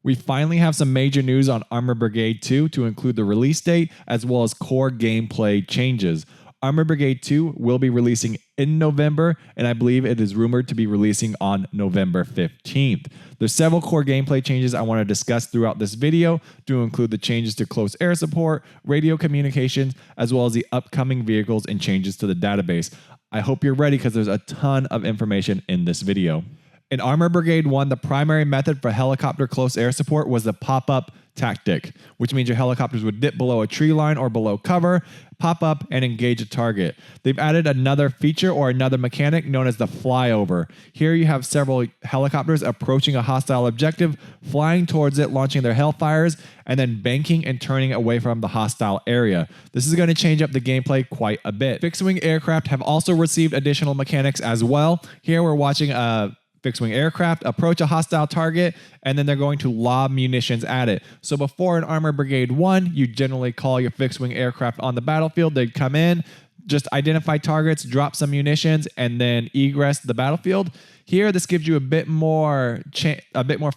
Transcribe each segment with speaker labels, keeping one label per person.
Speaker 1: We finally have some major news on Armor Brigade 2 to include the release date as well as core gameplay changes. Armor Brigade 2 will be releasing in November, and I believe it is rumored to be releasing on November 15th. There's several core gameplay changes I want to discuss throughout this video to include the changes to close air support, radio communications, as well as the upcoming vehicles and changes to the database. I hope you're ready because there's a ton of information in this video. In Armor Brigade 1, the primary method for helicopter close air support was the pop-up tactic, which means your helicopters would dip below a tree line or below cover, pop up, and engage a target. They've added another feature or another mechanic known as the flyover. Here you have several helicopters approaching a hostile objective, flying towards it, launching their hellfires, and then banking and turning away from the hostile area. This is going to change up the gameplay quite a bit. Fixed-wing aircraft have also received additional mechanics as well. Here we're watching a fixed-wing aircraft approach a hostile target, and then they're going to lob munitions at it. So before in Armor Brigade 1, you generally call your fixed-wing aircraft on the battlefield. They'd come in, just identify targets, drop some munitions, and then egress the battlefield. Here, this gives you a bit more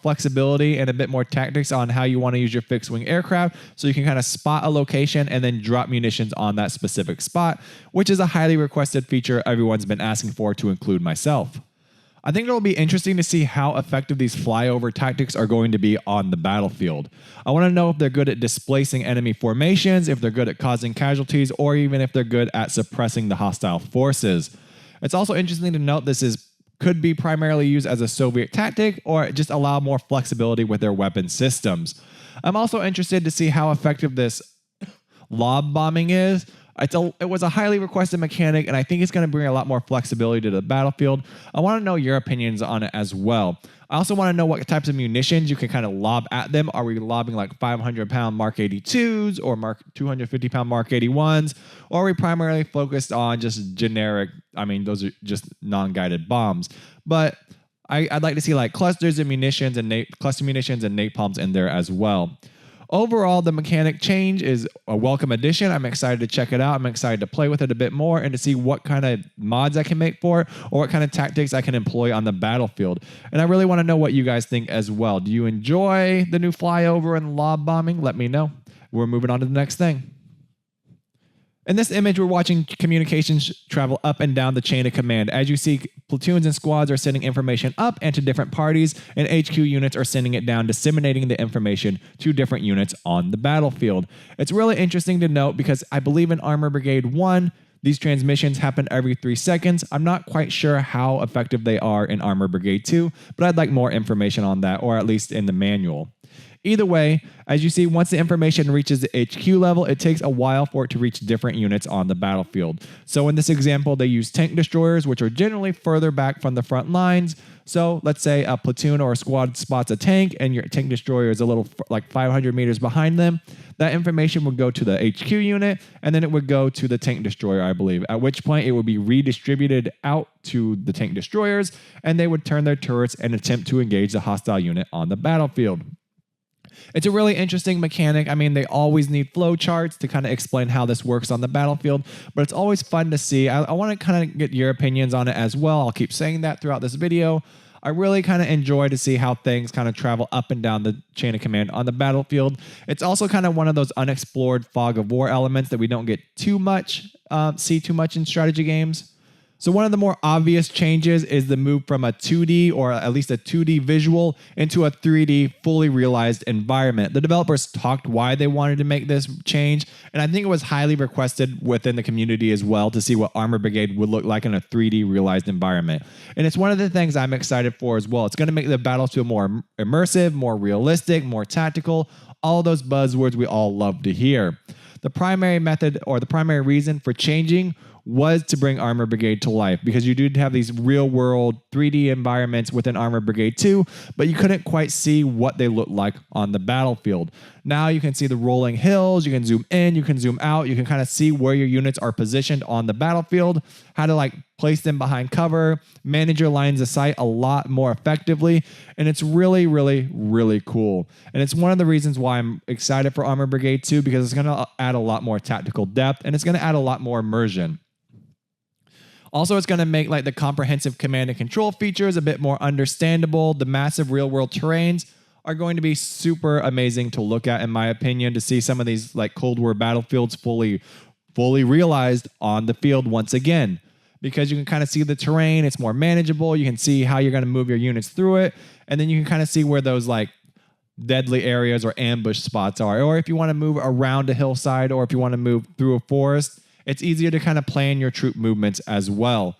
Speaker 1: flexibility and a bit more tactics on how you want to use your fixed-wing aircraft, so you can kind of spot a location and then drop munitions on that specific spot, which is a highly requested feature everyone's been asking for, to include myself. I think it'll be interesting to see how effective these flyover tactics are going to be on the battlefield. I want to know if they're good at displacing enemy formations, if they're good at causing casualties, or even if they're good at suppressing the hostile forces. It's also interesting to note this could be primarily used as a Soviet tactic or just allow more flexibility with their weapon systems. I'm also interested to see how effective this lob bombing is. It was a highly requested mechanic, and I think it's going to bring a lot more flexibility to the battlefield. I want to know your opinions on it as well. I also want to know what types of munitions you can kind of lob at them. Are we lobbing like 500-pound Mark 82s or 250-pound Mark 81s? Or are we primarily focused on just generic, those are just non-guided bombs. But I'd like to see like clusters of munitions and cluster munitions and napalms in there as well. Overall, the mechanic change is a welcome addition. I'm excited to check it out. I'm excited to play with it a bit more and to see what kind of mods I can make for it or what kind of tactics I can employ on the battlefield. And I really want to know what you guys think as well. Do you enjoy the new flyover and lob bombing? Let me know. We're moving on to the next thing. In this image, we're watching communications travel up and down the chain of command. As you see, platoons and squads are sending information up and to different parties, and HQ units are sending it down, disseminating the information to different units on the battlefield. It's really interesting to note because I believe in Armor Brigade 1, these transmissions happen every 3 seconds. I'm not quite sure how effective they are in Armor Brigade 2, but I'd like more information on that, or at least in the manual. Either way, as you see, once the information reaches the HQ level, it takes a while for it to reach different units on the battlefield. So in this example, they use tank destroyers, which are generally further back from the front lines. So let's say a platoon or a squad spots a tank and your tank destroyer is a little like 500 meters behind them. That information would go to the HQ unit, and then it would go to the tank destroyer, I believe, at which point it would be redistributed out to the tank destroyers, and they would turn their turrets and attempt to engage the hostile unit on the battlefield. It's a really interesting mechanic. They always need flow charts to kind of explain how this works on the battlefield, but it's always fun to see. I want to kind of get your opinions on it as well. I'll keep saying that throughout this video. I really kind of enjoy to see how things kind of travel up and down the chain of command on the battlefield. It's also kind of one of those unexplored fog of war elements that we don't get see too much in strategy games. So one of the more obvious changes is the move from a 2D or at least a 2D visual into a 3D fully realized environment. The developers talked why they wanted to make this change, and I think it was highly requested within the community as well to see what Armor Brigade would look like in a 3D realized environment. And it's one of the things I'm excited for as well. It's going to make the battles feel more immersive, more realistic, more tactical, all those buzzwords we all love to hear. The primary method or the primary reason for changing was to bring Armor Brigade to life, because you do have these real-world 3D environments within Armor Brigade 2, but you couldn't quite see what they looked like on the battlefield. Now you can see the rolling hills, you can zoom in, you can zoom out, you can kind of see where your units are positioned on the battlefield, how to place them behind cover, manage your lines of sight a lot more effectively, and it's really, really, really cool. And it's one of the reasons why I'm excited for Armor Brigade 2, because it's going to add a lot more tactical depth, and it's going to add a lot more immersion. Also, it's going to make the comprehensive command and control features a bit more understandable. The massive real-world terrains are going to be super amazing to look at, in my opinion, to see some of these like Cold War battlefields fully realized on the field once again. Because you can kind of see the terrain, it's more manageable. You can see how you're going to move your units through it. And then you can kind of see where those like deadly areas or ambush spots are. Or if you want to move around a hillside, or if you want to move through a forest, it's easier to kind of plan your troop movements as well.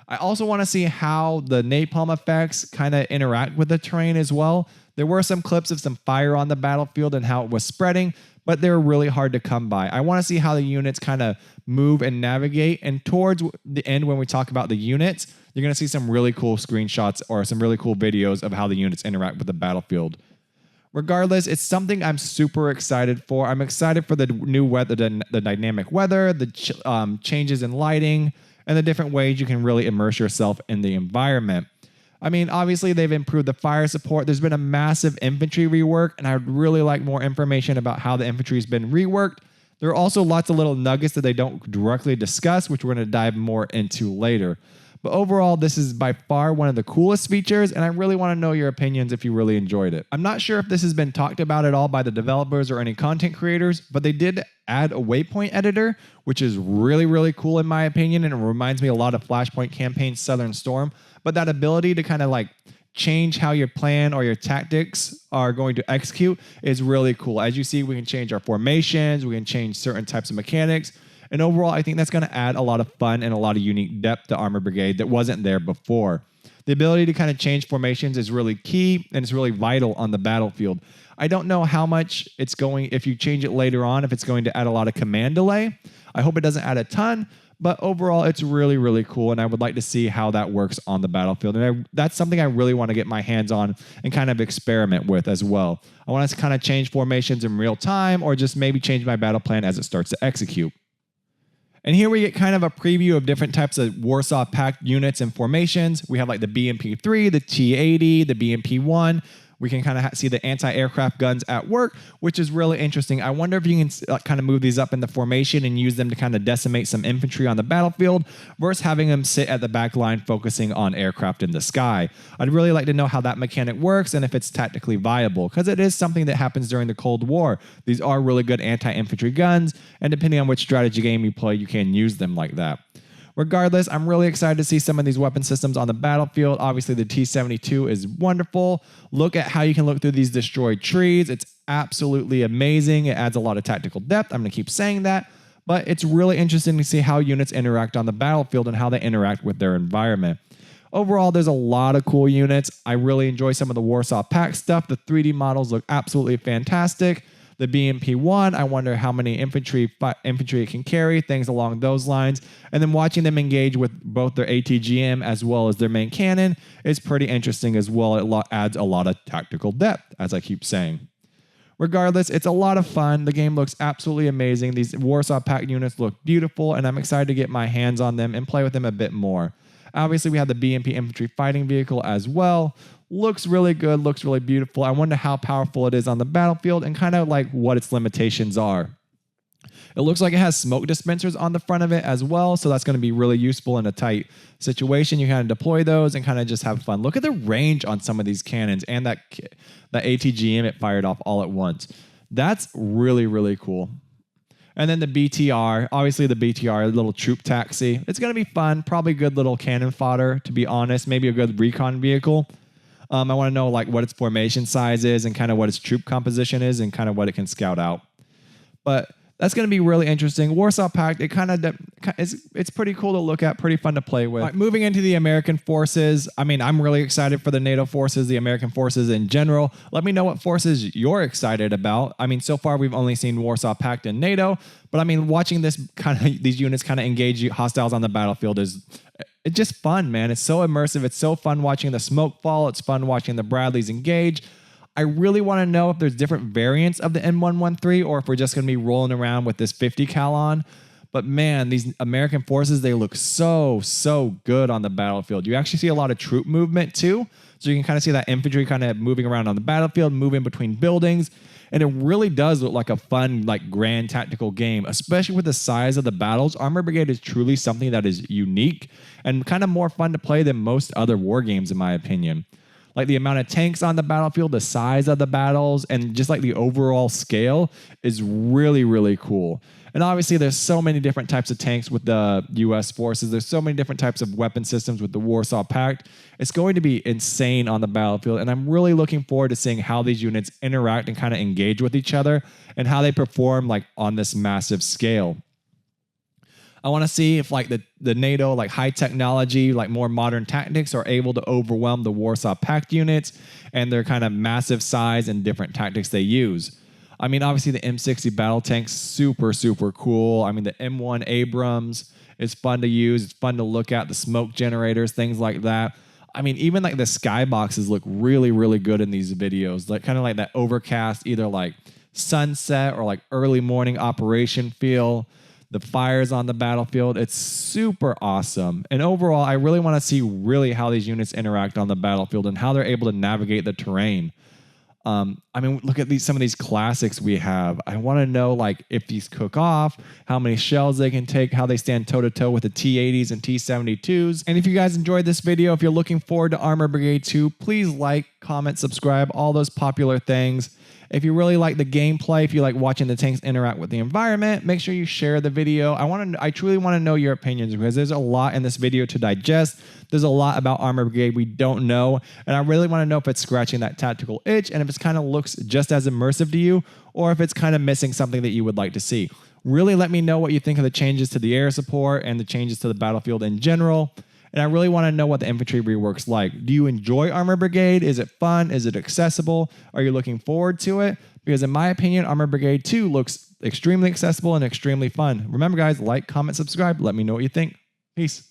Speaker 1: I also want to see how the napalm effects kind of interact with the terrain as well. There were some clips of some fire on the battlefield and how it was spreading, but they're really hard to come by. I want to see how the units kind of move and navigate. And towards the end, when we talk about the units, you're going to see some really cool screenshots or some really cool videos of how the units interact with the battlefield. Regardless, it's something I'm super excited for. I'm excited for the new weather, the dynamic weather, the changes in lighting, and the different ways you can really immerse yourself in the environment. I mean, obviously, they've improved the fire support. There's been a massive infantry rework, and I'd really like more information about how the infantry has been reworked. There are also lots of little nuggets that they don't directly discuss, which we're going to dive more into later. But overall, this is by far one of the coolest features, and I really want to know your opinions if you really enjoyed it. I'm not sure if this has been talked about at all by the developers or any content creators, but they did add a waypoint editor, which is really, really cool in my opinion, and it reminds me a lot of Flashpoint Campaigns Southern Storm. But that ability to kind of like change how your plan or your tactics are going to execute is really cool. As you see, we can change our formations, we can change certain types of mechanics. And overall, I think that's going to add a lot of fun and a lot of unique depth to Armor Brigade that wasn't there before. The ability to kind of change formations is really key, and it's really vital on the battlefield. I don't know how much it's going, if you change it later on, if it's going to add a lot of command delay. I hope it doesn't add a ton, but overall, it's really, really cool, and I would like to see how that works on the battlefield. And that's something I really want to get my hands on and kind of experiment with as well. I want to kind of change formations in real time, or just maybe change my battle plan as it starts to execute. And here we get kind of a preview of different types of Warsaw Pact units and formations. We have like the BMP-3, the T-80, the BMP-1. We can kind of see the anti-aircraft guns at work, which is really interesting. I wonder if you can kind of move these up in the formation and use them to kind of decimate some infantry on the battlefield versus having them sit at the back line focusing on aircraft in the sky. I'd really like to know how that mechanic works and if it's tactically viable, because it is something that happens during the Cold War. These are really good anti-infantry guns, and depending on which strategy game you play, you can use them like that. Regardless, I'm really excited to see some of these weapon systems on the battlefield. Obviously, the T-72 is wonderful. Look at how you can look through these destroyed trees. It's absolutely amazing. It adds a lot of tactical depth. I'm going to keep saying that. But it's really interesting to see how units interact on the battlefield and how they interact with their environment. Overall, there's a lot of cool units. I really enjoy some of the Warsaw Pact stuff. The 3D models look absolutely fantastic. The BMP-1, I wonder how many infantry it can carry, things along those lines. And then watching them engage with both their ATGM as well as their main cannon is pretty interesting as well. It adds a lot of tactical depth, as I keep saying. Regardless, it's a lot of fun. The game looks absolutely amazing. These Warsaw Pact units look beautiful, and I'm excited to get my hands on them and play with them a bit more. Obviously, we have the BMP infantry fighting vehicle as well. Looks really good, looks really beautiful. I wonder how powerful it is on the battlefield and kind of like what its limitations are. It looks like it has smoke dispensers on the front of it as well, so that's going to be really useful in a tight situation. You kind of deploy those and kind of just have fun. Look at the range on some of these cannons and that ATGM it fired off all at once. That's really, really cool. And then the BTR, obviously the BTR, a little troop taxi. It's going to be fun, probably good little cannon fodder, to be honest. Maybe a good recon vehicle. I want to know like what its formation size is and kind of what its troop composition is and kind of what it can scout out. But that's going to be really interesting. Warsaw Pact, it's pretty cool to look at, pretty fun to play with. Right, moving into the American forces, I mean, I'm really excited for the NATO forces, the American forces in general. Let me know what forces you're excited about. I mean, so far we've only seen Warsaw Pact and NATO, but I mean, watching these units kind of engage hostiles on the battlefield it's just fun, man. It's so immersive. It's so fun watching the smoke fall. It's fun watching the Bradleys engage. I really want to know if there's different variants of the M113 or if we're just going to be rolling around with this 50 cal on. But man, these American forces, they look so, so good on the battlefield. You actually see a lot of troop movement too. So you can kind of see that infantry kind of moving around on the battlefield, moving between buildings. And it really does look like a fun, like grand tactical game, especially with the size of the battles. Armor Brigade is truly something that is unique and kind of more fun to play than most other war games, in my opinion. Like the amount of tanks on the battlefield, the size of the battles, and just like the overall scale is really, really cool. And obviously there's so many different types of tanks with the US forces. There's so many different types of weapon systems with the Warsaw Pact. It's going to be insane on the battlefield. And I'm really looking forward to seeing how these units interact and kind of engage with each other and how they perform like on this massive scale. I want to see if like the NATO like high technology, like more modern tactics are able to overwhelm the Warsaw Pact units and their kind of massive size and different tactics they use. I mean, obviously the M60 battle tank's super, super cool. I mean, the M1 Abrams is fun to use. It's fun to look at, the smoke generators, things like that. I mean, even like the skyboxes look really, really good in these videos. Like kind of like that overcast, either like sunset or like early morning operation feel. The fires on the battlefield, it's super awesome. And overall, I really want to see really how these units interact on the battlefield and how they're able to navigate the terrain. I mean, look at some of these classics we have. I want to know like if these cook off, how many shells they can take, how they stand toe-to-toe with the T-80s and T-72s. And if you guys enjoyed this video, if you're looking forward to Armor Brigade 2, please like, comment, subscribe, all those popular things. If you really like the gameplay, if you like watching the tanks interact with the environment, make sure you share the video. I truly want to know your opinions because there's a lot in this video to digest. There's a lot about Armor Brigade we don't know, and I really want to know if it's scratching that tactical itch and if it kind of looks just as immersive to you or if it's kind of missing something that you would like to see. Really let me know what you think of the changes to the air support and the changes to the battlefield in general. And I really want to know what the infantry rework's like. Do you enjoy Armor Brigade? Is it fun? Is it accessible? Are you looking forward to it? Because in my opinion, Armor Brigade 2 looks extremely accessible and extremely fun. Remember guys, like, comment, subscribe. Let me know what you think. Peace.